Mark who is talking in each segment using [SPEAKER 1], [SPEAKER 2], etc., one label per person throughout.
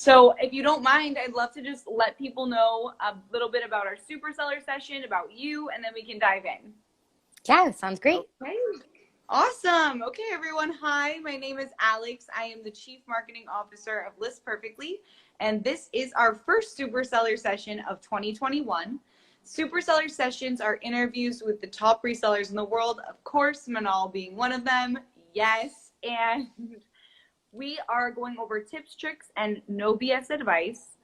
[SPEAKER 1] So if you don't mind, I'd love to just let people know a little bit about our super seller session, about you, and then we can dive in.
[SPEAKER 2] Yeah, sounds great.
[SPEAKER 1] Okay. Awesome. Okay, everyone. Hi, my name is Alex. I am the Chief Marketing Officer of List Perfectly, and this is our first super seller session of 2021. Super seller sessions are interviews with the top resellers in the world, of course, Manal being one of them. Yes, and we are going over tips, tricks, and no BS advice.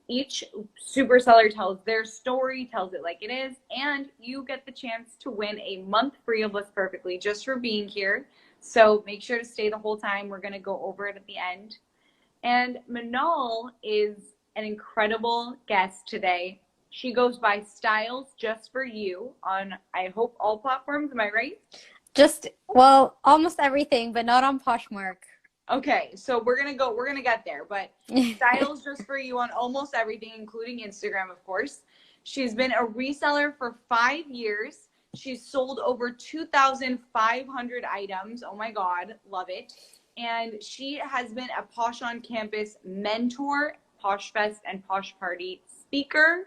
[SPEAKER 1] Each super seller tells their story, tells it like it is, and you get the chance to win a month free of List Perfectly just for being here. So make sure to stay the whole time. We're going to go over it at the end. And Manal is an incredible guest today. She goes by Styles Just For You on, I hope, all platforms. Am I right?
[SPEAKER 2] Well, almost everything, but not on Poshmark.
[SPEAKER 1] Okay, so we're gonna get there, but Styles Just For You on almost everything, including Instagram, of course. She's been a reseller for 5 years. She's sold over 2,500 items. Oh my God, love it. And she has been a Posh on Campus mentor, Posh Fest and Posh Party speaker.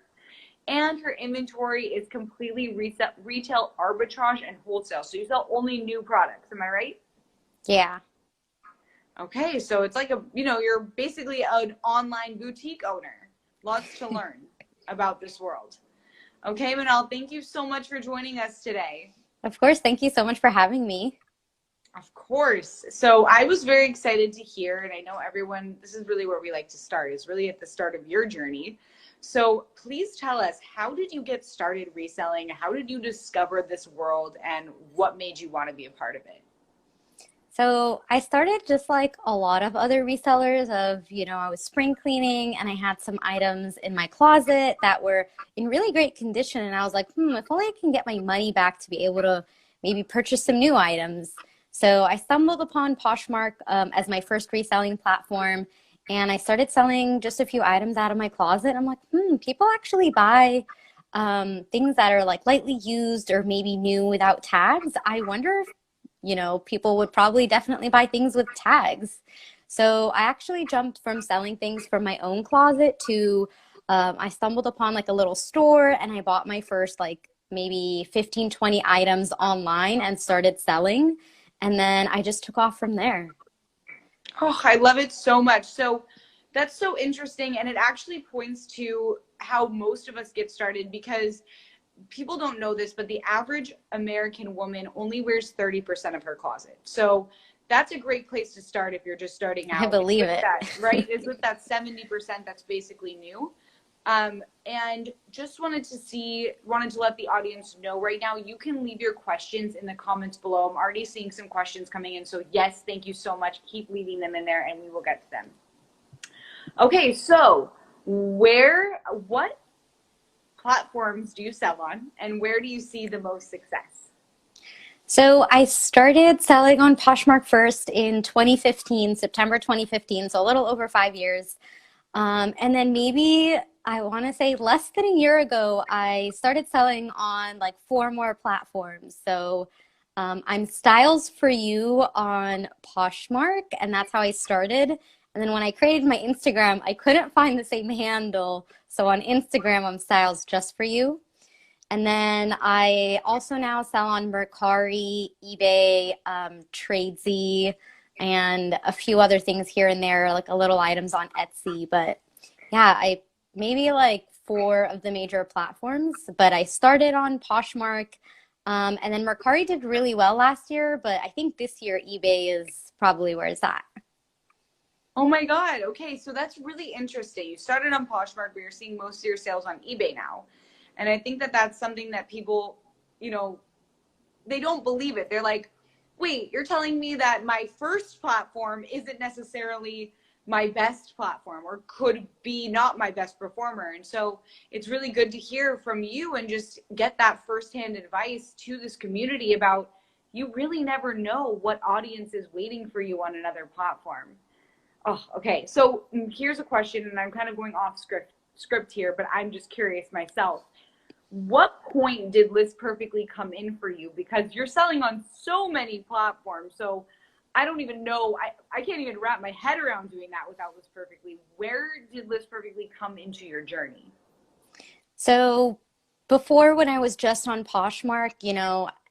[SPEAKER 1] And her inventory is completely retail arbitrage and wholesale. So you sell only new products, am I right?
[SPEAKER 2] Yeah.
[SPEAKER 1] Okay, so it's like you're basically an online boutique owner. Lots to learn about this world. Okay, Manal, thank you so much for joining us today.
[SPEAKER 2] Of course. Thank you so much for having me.
[SPEAKER 1] Of course. So I was very excited to hear, and I know everyone, this is really where we like to start, is really at the start of your journey. So please tell us, how did you get started reselling? How did you discover this world, and what made you want to be a part of it?
[SPEAKER 2] So I started just like a lot of other resellers I was spring cleaning and I had some items in my closet that were in really great condition. And I was like, if only I can get my money back to be able to maybe purchase some new items. So I stumbled upon Poshmark as my first reselling platform. And I started selling just a few items out of my closet. I'm like, people actually buy things that are like lightly used or maybe new without tags. I wonder if people would probably definitely buy things with tags. So I actually jumped from selling things from my own closet to I stumbled upon like a little store and I bought my first like maybe 15, 20 items online and started selling. And then I just took off from there.
[SPEAKER 1] Oh, I love it so much. So that's so interesting. And it actually points to how most of us get started, because people don't know this, but the average American woman only wears 30% of her closet. So that's a great place to start if you're just starting out.
[SPEAKER 2] I believe it.
[SPEAKER 1] Right? Is with that 70% that's basically new. And just wanted to let the audience know right now, you can leave your questions in the comments below. I'm already seeing some questions coming in. So yes, thank you so much. Keep leaving them in there and we will get to them. Okay, so what platforms do you sell on, and where do you see the most success?
[SPEAKER 2] So I started selling on Poshmark first in 2015, September 2015, so a little over 5 years. And then maybe I want to say less than a year ago, I started selling on like 4 more platforms. So I'm Styles For You on Poshmark, and that's how I started. And then when I created my Instagram, I couldn't find the same handle. So on Instagram, I'm Styles Just For You. And then I also now sell on Mercari, eBay, Tradesy, and a few other things here and there, like a little items on Etsy. But yeah, I maybe like 4 of the major platforms, but I started on Poshmark. And then Mercari did really well last year, but I think this year eBay is probably where it's at.
[SPEAKER 1] Oh my God. Okay. So that's really interesting. You started on Poshmark, but you're seeing most of your sales on eBay now. And I think that that's something that people, they don't believe it. They're like, wait, you're telling me that my first platform isn't necessarily my best platform, or could be not my best performer. And so it's really good to hear from you and just get that firsthand advice to this community about, you really never know what audience is waiting for you on another platform. Oh, okay. So here's a question, and I'm kind of going off script here, but I'm just curious myself. What point did List Perfectly come in for you? Because you're selling on so many platforms. So I don't even know. I can't even wrap my head around doing that without List Perfectly. Where did List Perfectly come into your journey?
[SPEAKER 2] So before, when I was just on Poshmark,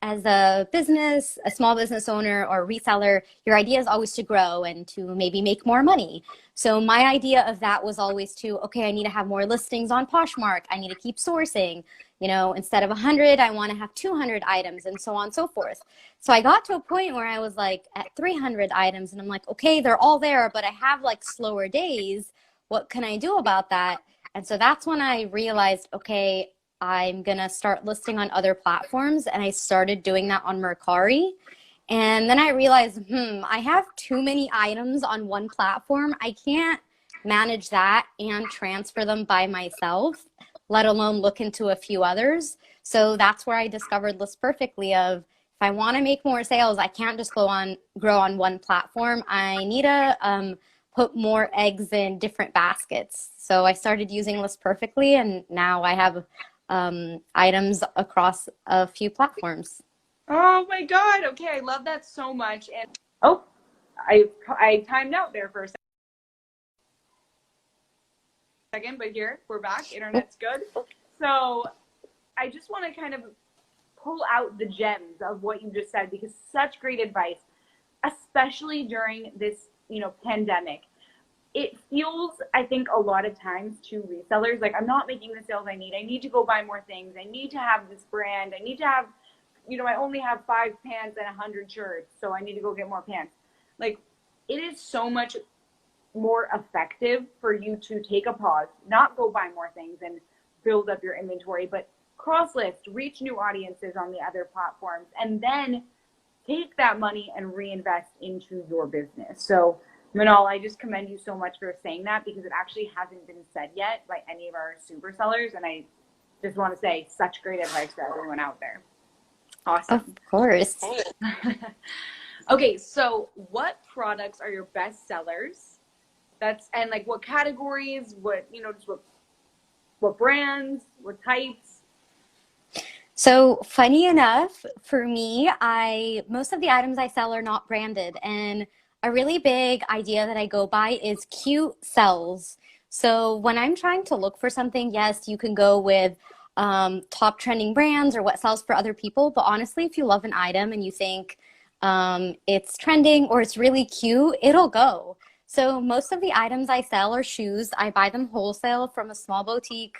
[SPEAKER 2] as a business, a small business owner or reseller, your idea is always to grow and to maybe make more money. So my idea of that was always to, okay, I need to have more listings on Poshmark. I need to keep sourcing. Instead of 100, I want to have 200 items and so on and so forth. So I got to a point where I was like at 300 items and I'm like, okay, they're all there, but I have like slower days. What can I do about that? And so that's when I realized, okay, I'm going to start listing on other platforms. And I started doing that on Mercari. And then I realized, I have too many items on one platform. I can't manage that and transfer them by myself, let alone look into a few others. So that's where I discovered List Perfectly of, if I want to make more sales, I can't just grow on one platform. I need to put more eggs in different baskets. So I started using List Perfectly, and now I have items across a few platforms.
[SPEAKER 1] Oh my God. Okay. I love that so much. And oh, I timed out there for a second, but here we're back. Internet's good. So I just want to kind of pull out the gems of what you just said, because such great advice, especially during this, pandemic. It feels, I think, a lot of times to resellers like, I'm not making the sales I need. I need to go buy more things. I need to have this brand. I need to have, I only have 5 pants and 100 shirts, so I need to go get more pants. Like, it is so much more effective for you to take a pause, not go buy more things and build up your inventory, but cross list, reach new audiences on the other platforms, and then take that money and reinvest into your business. So, Manal, I just commend you so much for saying that, because it actually hasn't been said yet by any of our super sellers. And I just want to say, such great advice to everyone out there.
[SPEAKER 2] Of
[SPEAKER 1] Awesome.
[SPEAKER 2] course.
[SPEAKER 1] Okay, so what products are your best sellers? And like what categories, just what brands, what types?
[SPEAKER 2] So funny enough, for me, most of the items I sell are not branded, and a really big idea that I go by is cute sells. So when I'm trying to look for something, yes, you can go with top trending brands or what sells for other people. But honestly, if you love an item and you think it's trending or it's really cute, it'll go. So most of the items I sell are shoes. I buy them wholesale from a small boutique.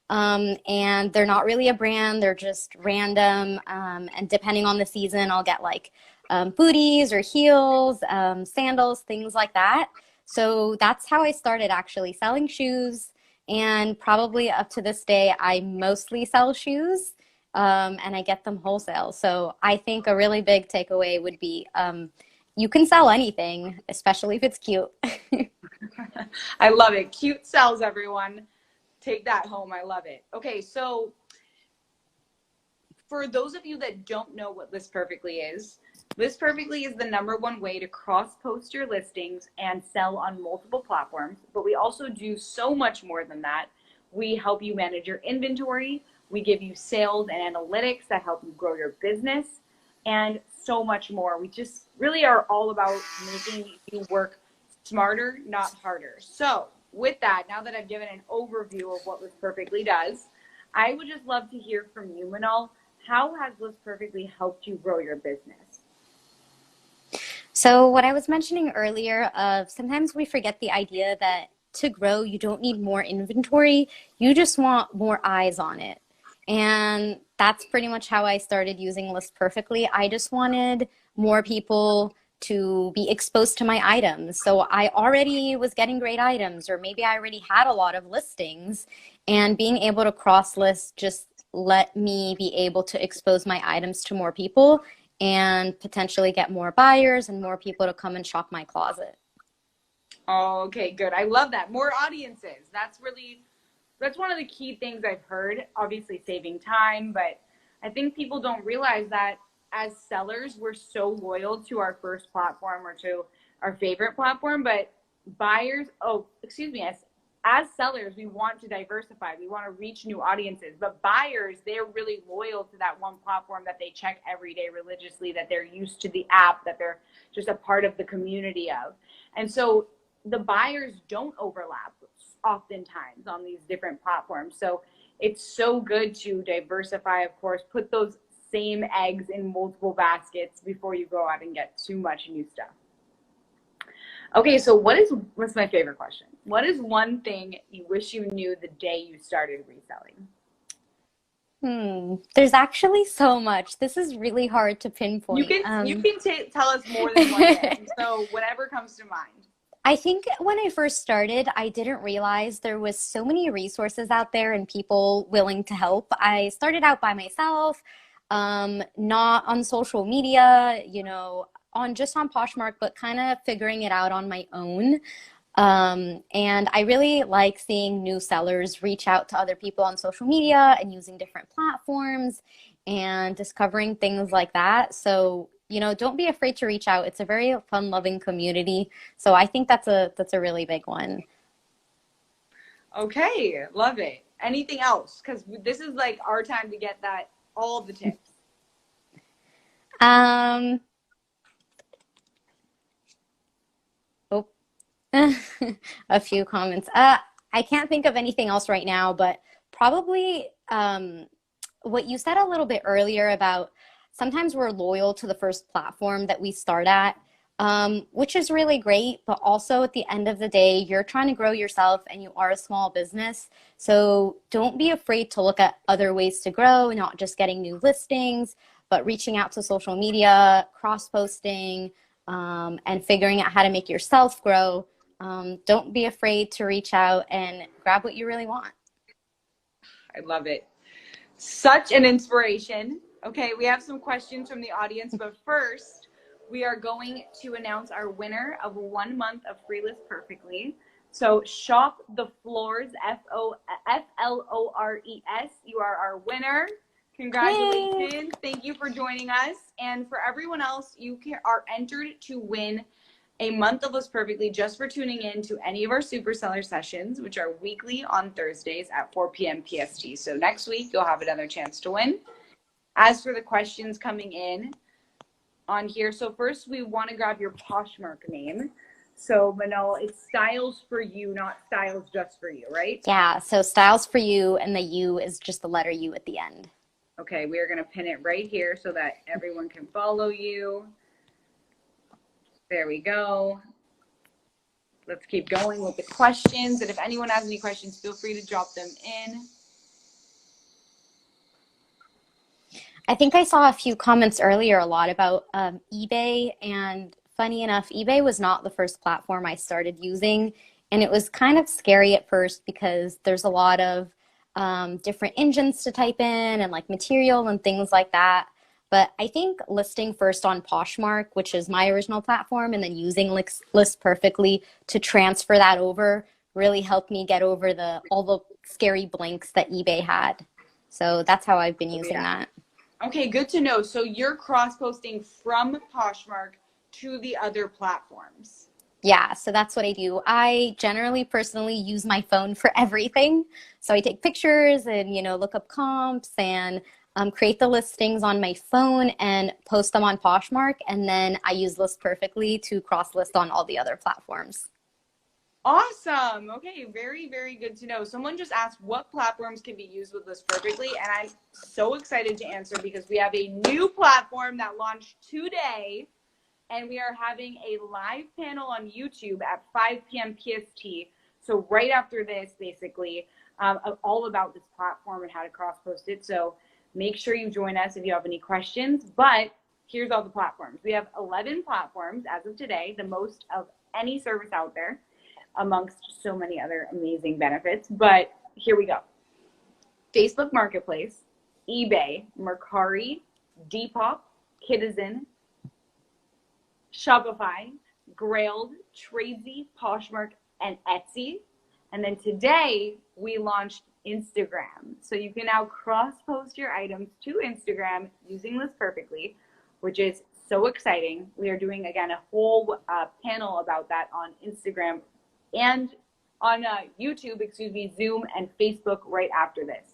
[SPEAKER 2] And they're not really a brand, they're just random. And depending on the season, I'll get like booties or heels, sandals, things like that. So that's how I started actually selling shoes. And probably up to this day, I mostly sell shoes and I get them wholesale. So I think a really big takeaway would be you can sell anything, especially if it's cute.
[SPEAKER 1] I love it. Cute sells, everyone. Take that home. I love it. Okay, so for those of you that don't know what List Perfectly is the #1 way to cross-post your listings and sell on multiple platforms. But we also do so much more than that. We help you manage your inventory. We give you sales and analytics that help you grow your business, and so much more. We just really are all about making you work smarter, not harder. So with that, now that I've given an overview of what List Perfectly does, I would just love to hear from you, Manal. How has List Perfectly helped you grow your business?
[SPEAKER 2] So what I was mentioning earlier of sometimes we forget the idea that to grow, you don't need more inventory. You just want more eyes on it. And that's pretty much how I started using List Perfectly. I just wanted more people to be exposed to my items. So I already was getting great items, or maybe I already had a lot of listings, and being able to cross list just let me be able to expose my items to more people and potentially get more buyers and more people to come and shop my closet.
[SPEAKER 1] Oh, okay, good. I love that. More audiences. That's one of the key things I've heard. Obviously saving time, but I think people don't realize that as sellers, we're so loyal to our first platform or to our favorite platform, but buyers, as as sellers, we want to diversify. We want to reach new audiences. But buyers, they're really loyal to that one platform that they check every day religiously, that they're used to the app, that they're just a part of the community of. And so the buyers don't overlap oftentimes on these different platforms. So it's so good to diversify, of course, put those same eggs in multiple baskets before you go out and get too much new stuff. Okay, so what's my favorite question? What is one thing you wish you knew the day you started reselling?
[SPEAKER 2] There's actually so much. This is really hard to
[SPEAKER 1] You
[SPEAKER 2] pinpoint.
[SPEAKER 1] can tell us more than one thing. So whatever comes to mind.
[SPEAKER 2] I think when I first started, I didn't realize there was so many resources out there and people willing to help. I started out by myself, not on social media, on just on Poshmark, but kind of figuring it out on my own. And I really like seeing new sellers reach out to other people on social media and using different platforms and discovering things like that. So, don't be afraid to reach out. It's a very fun-loving community. So I think that's a really big one.
[SPEAKER 1] Okay, love it. Anything else? Because this is like our time to get all the tips.
[SPEAKER 2] Um, oh, a few comments. I can't think of anything else right now, but probably what you said a little bit earlier about sometimes we're loyal to the first platform that we start at, which is really great. But also at the end of the day, you're trying to grow yourself and you are a small business. So don't be afraid to look at other ways to grow, not just getting new listings, but reaching out to social media, cross-posting, and figuring out how to make yourself grow. Don't be afraid to reach out and grab what you really want.
[SPEAKER 1] I love it. Such an inspiration. Okay, we have some questions from the audience, but first, we are going to announce our winner of 1 month of Free List Perfectly. So shop the floors, FLORES. You are our winner. Congratulations. Yay. Thank you for joining us. And for everyone else, you are entered to win a month of List Perfectly just for tuning in to any of our super seller sessions, which are weekly on Thursdays at 4 p.m. PST. So next week, you'll have another chance to win. As for the questions coming in on here, so first we want to grab your Poshmark name. So Manal, it's Styles for You, not Styles Just for You, right?
[SPEAKER 2] Yeah, so Styles for You, and the U is just the letter U at the end.
[SPEAKER 1] Okay, we are going to pin it right here so that everyone can follow you. There we go. Let's keep going with the questions. And if anyone has any questions, feel free to drop them in.
[SPEAKER 2] I think I saw a few comments earlier a lot about eBay. And funny enough, eBay was not the first platform I started using. And it was kind of scary at first because there's a lot of different engines to type in and like material and things like that. But I think listing first on Poshmark, which is my original platform, and then using List Perfectly to transfer that over really helped me get over all the scary blinks that eBay had. So that's how I've been using that.
[SPEAKER 1] Okay, good to know. So you're cross-posting from Poshmark to the other platforms.
[SPEAKER 2] Yeah, so that's what I do. I generally personally use my phone for everything. So I take pictures and, look up comps and create the listings on my phone and post them on Poshmark. And then I use List Perfectly to cross list on all the other platforms.
[SPEAKER 1] Awesome. Okay, very, very good to know. Someone just asked what platforms can be used with List Perfectly, and I'm so excited to answer because we have a new platform that launched today, and we are having a live panel on YouTube at 5 p.m. PST. So right after this, basically, all about this platform and how to cross-post it. So make sure you join us if you have any questions. But here's all the platforms. We have 11 platforms as of today, the most of any service out there, amongst so many other amazing benefits. But here we go. Facebook Marketplace, eBay, Mercari, Depop, Kidizen, Shopify, Grailed, Tradesy, Poshmark, and Etsy. And then today we launched Instagram. So you can now cross-post your items to Instagram using List Perfectly, which is so exciting. We are doing, again, a whole panel about that on Instagram and on YouTube, excuse me, Zoom, and Facebook right after this.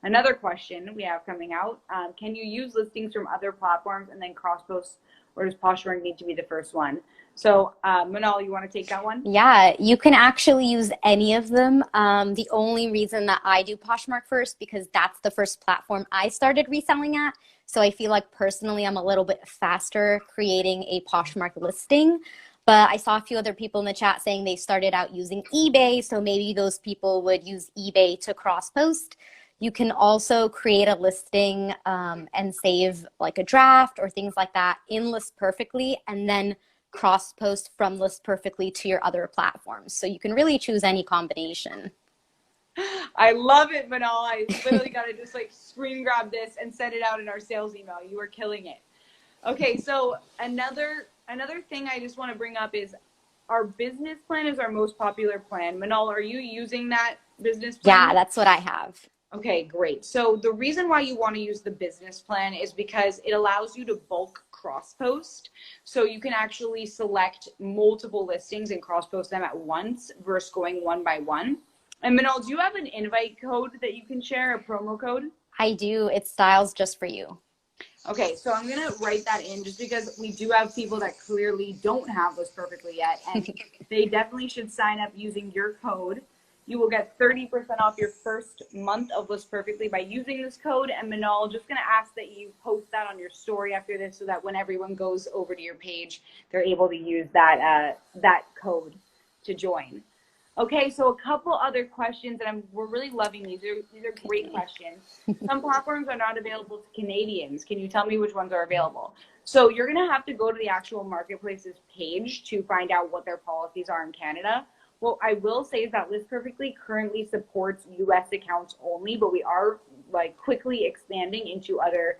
[SPEAKER 1] Another question we have coming out, can you use listings from other platforms and then cross posts, or does Poshmark need to be the first one? So Manal, you want to take that one?
[SPEAKER 2] Yeah, you can actually use any of them. The only reason that I do Poshmark first, because that's the first platform I started reselling at. So I feel like personally I'm a little bit faster creating a Poshmark listing. But I saw a few other people in the chat saying they started out using eBay. So maybe those people would use eBay to cross post. You can also create a listing and save like a draft or things like that in List Perfectly, and then cross post from List Perfectly to your other platforms. So you can really choose any combination.
[SPEAKER 1] I love it, Manal. I literally got to just like screen grab this and send it out in our sales email. You are killing it. Okay, so another thing I just want to bring up is our business plan is our most popular plan. Manal, are you using that business plan?
[SPEAKER 2] Yeah, that's what I have.
[SPEAKER 1] Okay, great. So the reason why you want to use the business plan is because it allows you to bulk cross post. So you can actually select multiple listings and cross post them at once versus going one by one. And Manal, do you have an invite code that you can share, a promo code?
[SPEAKER 2] I do. It's styles just for you.
[SPEAKER 1] Okay, so I'm going to write that in just because we do have people that clearly don't have List Perfectly yet, and they definitely should sign up using your code. You will get 30% off your first month of List Perfectly by using this code. And Manal, just going to ask that you post that on your story after this so that when everyone goes over to your page, they're able to use that code to join. Okay, so a couple other questions, and we're really loving these. These are great questions. Some platforms are not available to Canadians. Can you tell me which ones are available? So you're going to have to go to the actual marketplace's page to find out what their policies are in Canada. What I will say is that List Perfectly currently supports US accounts only, but we are like quickly expanding into other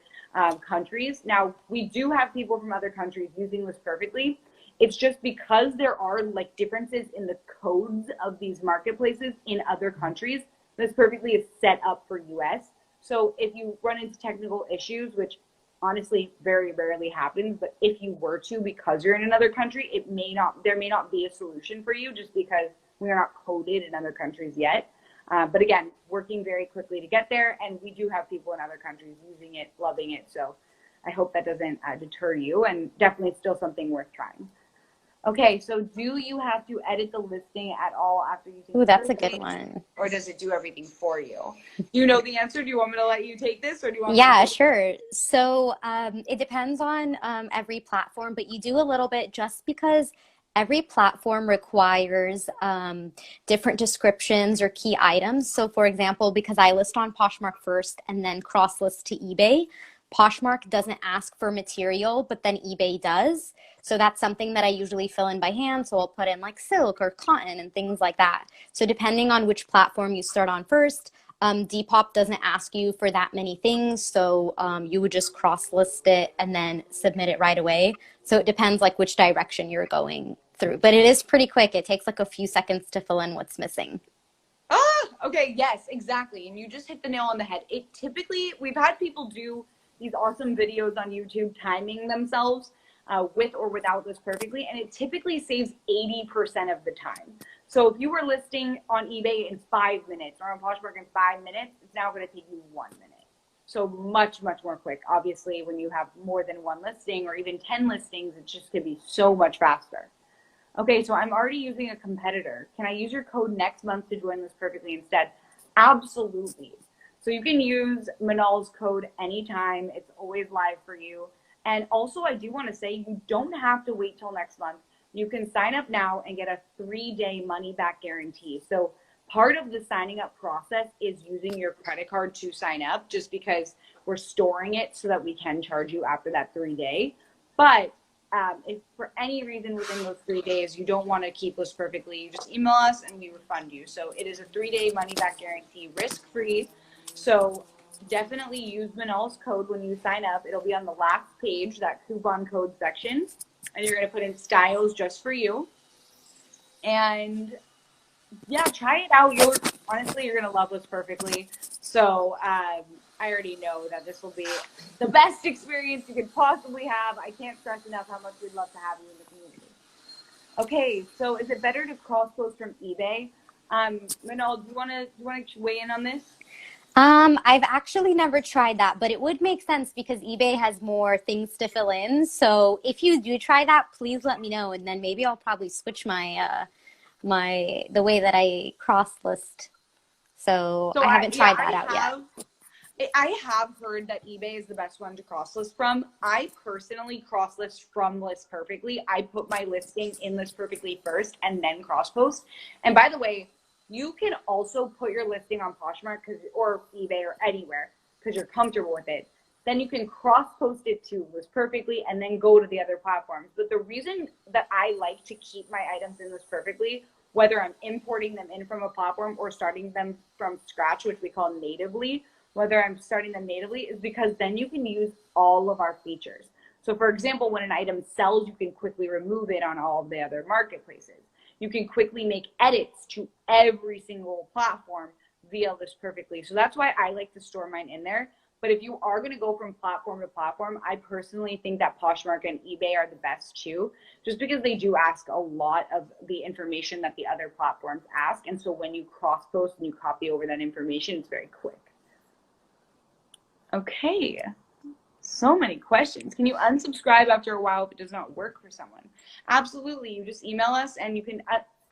[SPEAKER 1] countries. Now, we do have people from other countries using List Perfectly. It's just because there are like differences in the codes of these marketplaces in other countries, List Perfectly is set up for US. So if you run into technical issues, which honestly very rarely happens, but if you were to, because you're in another country, there may not be a solution for you just because we are not coded in other countries yet. But again, working very quickly to get there, and we do have people in other countries using it, loving it. So I hope that doesn't deter you, and definitely still something worth trying. Okay, so do you have to edit the listing at all after using
[SPEAKER 2] Ooh, that's a
[SPEAKER 1] page,
[SPEAKER 2] good one.
[SPEAKER 1] or does it do everything for you? Do you know the answer? Do you want me to let you take this, or do you want me
[SPEAKER 2] Yeah,
[SPEAKER 1] to
[SPEAKER 2] sure. So it depends on every platform, but you do a little bit just because every platform requires different descriptions or key items. So for example, because I list on Poshmark first and then cross list to eBay, Poshmark doesn't ask for material, but then eBay does. So that's something that I usually fill in by hand. So I'll put in like silk or cotton and things like that. So depending on which platform you start on first, Depop doesn't ask you for that many things. So you would just cross list it and then submit it right away. So it depends like which direction you're going through. But it is pretty quick. It takes like a few seconds to fill in what's missing.
[SPEAKER 1] Okay, yes, exactly. And you just hit the nail on the head. It typically, we've had people do these awesome videos on YouTube timing themselves with or without List Perfectly, and it typically saves 80% of the time. So if you were listing on eBay in 5 minutes or on Poshmark in 5 minutes, it's now going to take you 1 minute. So much, much more quick. Obviously, when you have more than one listing or even 10 listings, it's just going to be so much faster. Okay, so I'm already using a competitor. Can I use your code next month to join List Perfectly instead? Absolutely. So you can use Manal's code anytime. It's always live for you. And also, I do want to say you don't have to wait till next month. You can sign up now and get a 3-day money back guarantee. So part of the signing up process is using your credit card to sign up, just because we're storing it so that we can charge you after that 3-day. But if for any reason within those 3 days you don't want to keep List Perfectly, you just email us and we refund you. So it is a 3-day money back guarantee, risk-free. So definitely use Manal's code when you sign up. It'll be on the last page, that coupon code section, and you're going to put in styles just for you. And yeah, try it out. Honestly, you're going to love List Perfectly. So I already know that this will be the best experience you could possibly have. I can't stress enough how much we'd love to have you in the community. Okay, so is it better to cross post from eBay? Manal, do you want to weigh in on this?
[SPEAKER 2] I've actually never tried that, but it would make sense because eBay has more things to fill in. So if you do try that, please let me know, and then maybe I'll probably switch the way that I cross list. So
[SPEAKER 1] So
[SPEAKER 2] I
[SPEAKER 1] I
[SPEAKER 2] haven't
[SPEAKER 1] yeah,
[SPEAKER 2] tried that out yet.
[SPEAKER 1] I have heard that eBay is the best one to cross list from. I personally cross list from List Perfectly. I put my listing in List Perfectly first and then cross post. And by the way, you can also put your listing on Poshmark or eBay or anywhere because you're comfortable with it. Then you can cross post it to List Perfectly and then go to the other platforms. But the reason that I like to keep my items in List Perfectly, whether I'm importing them in from a platform or starting them from scratch, which we call natively, whether I'm starting them natively, is because then you can use all of our features. So for example, when an item sells, you can quickly remove it on all of the other marketplaces. You can quickly make edits to every single platform via List Perfectly. So that's why I like to store mine in there. But if you are going to go from platform to platform, I personally think that Poshmark and eBay are the best too, just because they do ask a lot of the information that the other platforms ask. And so when you cross post and you copy over that information, it's very quick. Okay, so many questions. Can you unsubscribe after a while if it does not work for someone? Absolutely. You just email us and you can,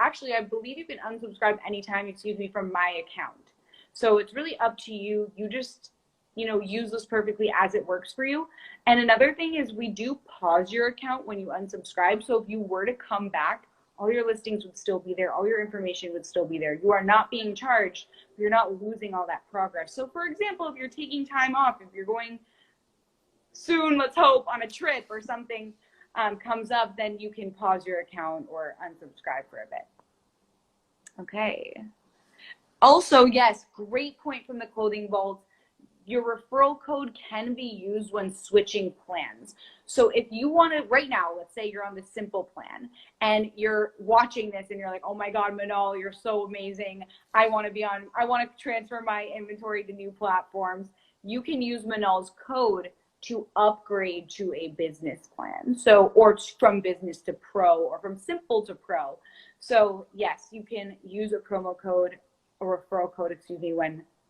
[SPEAKER 1] actually, I believe you can unsubscribe anytime, from my account. So it's really up to you. You just, use this perfectly as it works for you. And another thing is we do pause your account when you unsubscribe. So if you were to come back, all your listings would still be there. All your information would still be there. You are not being charged. You're not losing all that progress. So for example, if you're taking time off, if you're going soon, let's hope, on a trip or something comes up, then you can pause your account or unsubscribe for a bit. Okay. Also, yes, great point from the Clothing Vault. Your referral code can be used when switching plans. So if you want to, right now, let's say you're on the simple plan and you're watching this and you're like, oh my God, Manal, you're so amazing. I want to transfer my inventory to new platforms. You can use Manal's code to upgrade to a business plan. So, or from business to pro or from simple to pro. So yes, you can use a promo code or referral code,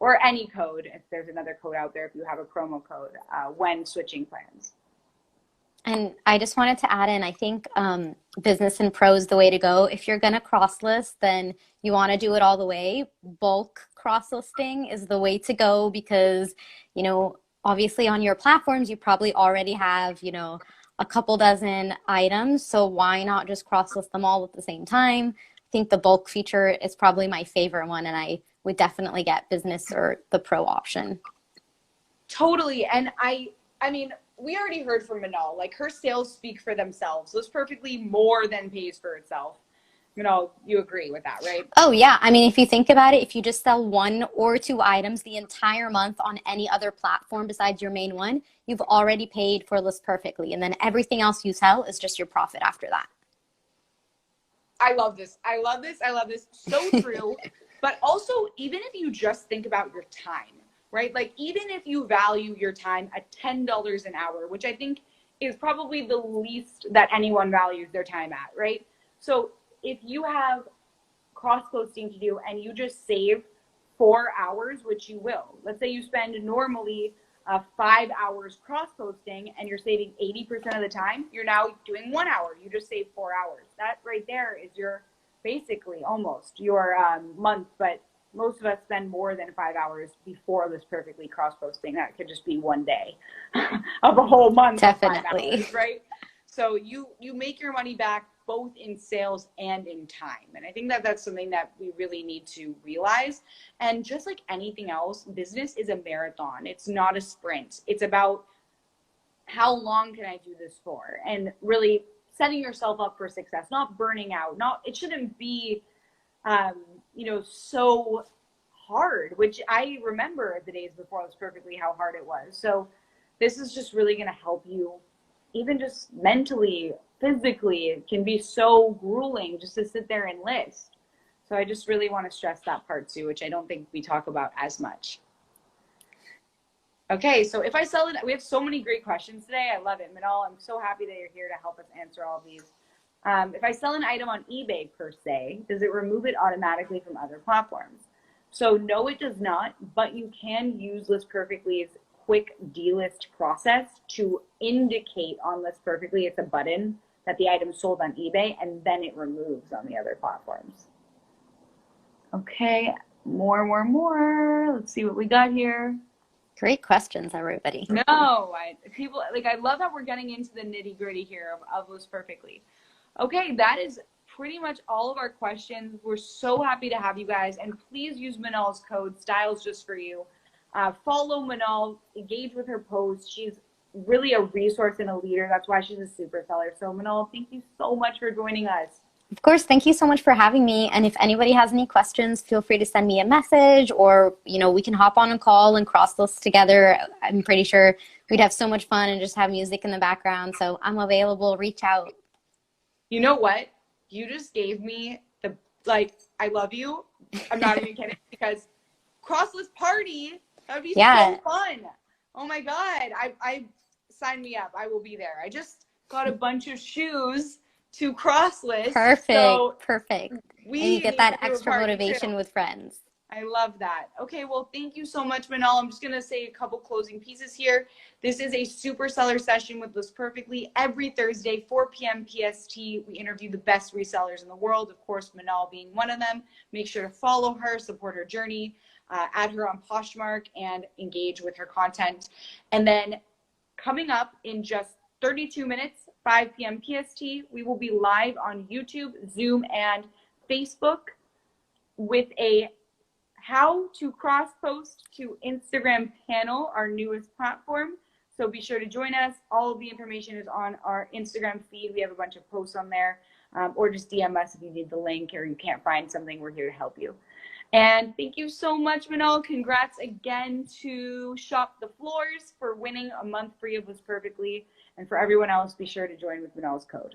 [SPEAKER 1] or any code, if there's another code out there, if you have a promo code, when switching plans.
[SPEAKER 2] And I just wanted to add in, I think business and pro is the way to go. If you're going to cross list, then you want to do it all the way. Bulk cross listing is the way to go because, obviously on your platforms, you probably already have, a couple dozen items. So why not just cross list them all at the same time? I think the bulk feature is probably my favorite one, and I would definitely get business or the pro option.
[SPEAKER 1] Totally. And I mean, we already heard from Manal, like her sales speak for themselves. List Perfectly more than pays for itself. Manal, you agree with that, right?
[SPEAKER 2] Oh yeah. I mean, if you think about it, if you just sell 1 or 2 items the entire month on any other platform besides your main one, you've already paid for List Perfectly. And then everything else you sell is just your profit after that.
[SPEAKER 1] I love this. I love this. I love this. So true. But also, even if you just think about your time, right? Like, even if you value your time at $10 an hour, which I think is probably the least that anyone values their time at, right? So if you have cross posting to do and you just save 4 hours, which you will, let's say you spend normally 5 hours cross posting and you're saving 80% of the time, you're now doing 1 hour. You just saved 4 hours. That right there is your basically almost your month, but most of us spend more than 5 hours before List Perfectly cross posting. That could just be one day of a whole month.
[SPEAKER 2] Definitely.
[SPEAKER 1] Of 5 hours, right? So you make your money back both in sales and in time. And I think that that's something that we really need to realize. And just like anything else, business is a marathon. It's not a sprint. It's about how long can I do this for? And really setting yourself up for success, not burning out. It shouldn't be, so hard, which I remember the days before List Perfectly how hard it was. So this is just really going to help you, even just mentally, physically. It can be so grueling just to sit there and list. So I just really want to stress that part too, which I don't think we talk about as much. Okay, so if I sell it, we have so many great questions today. I love it. Manal, I'm so happy that you're here to help us answer all of these. If I sell an item on eBay per se, does it remove it automatically from other platforms? So no, it does not, but you can use List Perfectly's quick delist process to indicate on List Perfectly it's a button that the item sold on eBay, and then it removes on the other platforms. Okay, more. Let's see what we got here.
[SPEAKER 2] Great questions, everybody.
[SPEAKER 1] No, I love that we're getting into the nitty gritty here of List Perfectly. Okay, that is pretty much all of our questions. We're so happy to have you guys, and please use Manal's code, Styles Just For You. Follow Manal, engage with her posts. She's really a resource and a leader. That's why she's a super seller. So Manal, thank you so much for joining us.
[SPEAKER 2] Of course, thank you so much for having me. And if anybody has any questions, feel free to send me a message, or we can hop on a call and cross lists together. I'm pretty sure we'd have so much fun and just have music in the background. So I'm available. Reach out.
[SPEAKER 1] You know what? You just gave me I love you. I'm not even kidding, because cross list party, that would be so fun. Oh my God. I sign me up. I will be there. I just got a bunch of shoes to cross list.
[SPEAKER 2] Perfect.
[SPEAKER 1] So
[SPEAKER 2] perfect. And you get that extra motivation with friends.
[SPEAKER 1] I love that. Okay, well, thank you so much, Manal. I'm just going to say a couple closing pieces here. This is a super seller session with List Perfectly every Thursday, 4 p.m. PST. We interview the best resellers in the world, of course, Manal being one of them. Make sure to follow her, support her journey, add her on Poshmark, and engage with her content. And then coming up in just 32 minutes, 5 p.m. PST, we will be live on YouTube, Zoom, and Facebook with a how to cross post to Instagram panel, our newest platform. So be sure to join us. All of the information is on our Instagram feed. We have a bunch of posts on there, or just DM us if you need the link or you can't find something. We're here to help you. And thank you so much, Manal. Congrats again to Shop the Floors for winning a month free of List Perfectly. And for everyone else, be sure to join with Manal's code.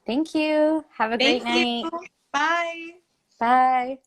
[SPEAKER 2] Thank you. Have a great night.
[SPEAKER 1] Bye.
[SPEAKER 2] Bye.